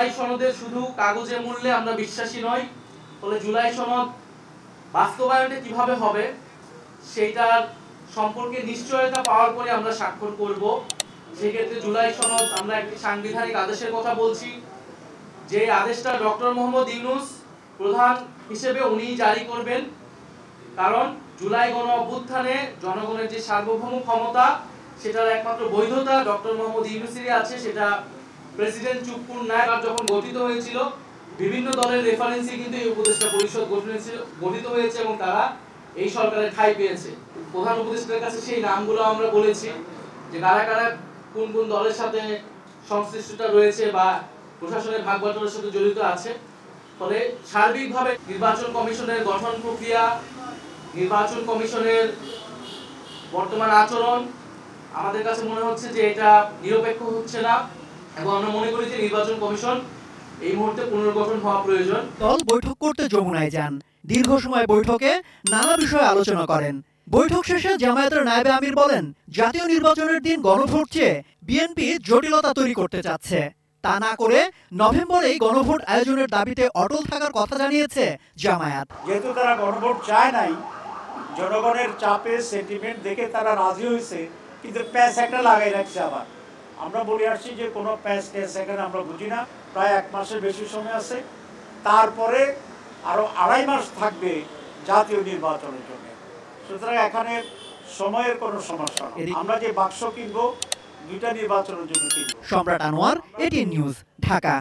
জুলাই সনদের শুধু কাগজে মূল্যে আমরা বিশ্বাসী নই, ফলে জুলাই সনদ বাস্তবায়নটা কিভাবে হবে সেইটার সম্পর্কে নিশ্চয়তা পাওয়ার পরে আমরা স্বাক্ষর করব। সেক্ষেত্রে জুলাই সনদ আমরা একটি সাংবিধানিক আদেশের কথা বলছি, যে আদেশটা ডক্টর মোহাম্মদ ইউনূস প্রধান হিসেবে উনি জারি করবেন। কারণ জুলাই গণ অভ্যুত্থানে জনগণের যে সার্বভৌম ক্ষমতা সেটার একমাত্র বৈধতা ডক্টর মোহাম্মদ ইউনূসেরই আছে। সেটা প্রেসিডেন্ট চুপ্পুর ন্যায় যখন গঠিত হয়েছিল বিভিন্ন দলের রেফারেন্সে কিন্তু এই উপদেষ্টা পরিষদ গঠিত হয়েছে এবং তারা এই সরকারের ঠাঁই পেয়েছে। প্রধান উপদেষ্টার কাছে সেই নামগুলো আমরা বলেছি যে কারা কারা কোন কোন দলের সাথে সংশ্লিষ্টতা রয়েছে বা প্রশাসনের ভাগ বাটোয়ারার সাথে জড়িত আছে। ফলে সার্বিকভাবে নির্বাচন কমিশনের গঠন প্রক্রিয়া, নির্বাচন কমিশনের বর্তমান আচরণ আমাদের কাছে মনে হচ্ছে যে এটা নিরপেক্ষ হচ্ছে না, এবং আমরা মনে করি যে নির্বাচন কমিশন এই মুহূর্তে পুনর্গঠন হওয়া প্রয়োজন। দল বৈঠক করতে যমুনায় যান। দীর্ঘ সময় বৈঠকে নানা বিষয়ে আলোচনা করেন। বৈঠক শেষে জামায়াতের নায়েবে আমির বলেন, জাতীয় নির্বাচনের দিন গণভোট চেয়ে বিএনপি জটিলতা তৈরি করতে চাচ্ছে। তা না করে নভেম্বরেই গণভোট আয়োজনের দাবিতে অটল থাকার কথা জানিয়েছে জামায়াত। যেহেতু তারা গণভোট চায় নাই, জনগণের চাপে সেন্টিমেন্ট দেখে তারা রাজি হয়েছে, কিন্তু প্যাচ একটা লাগাই রাখছে। আবার আমরা বলে আসছি যে কোনো প্যাচ ট্যাচ এখানে আমরা বুঝি না। প্রায় 1 মাসের বেশি সময় আছে, তারপরে আরও 2.5 মাস থাকবে জাতীয় নির্বাচনের জন্য। সুতরাং এখানে সময়ের কোনো সমস্যা নেই। আমরা যে বাক্স কিনবো 2টা নির্বাচনের জন্য কিনবো। সম্রাট আনোয়ার, এটিএন নিউজ, ঢাকা।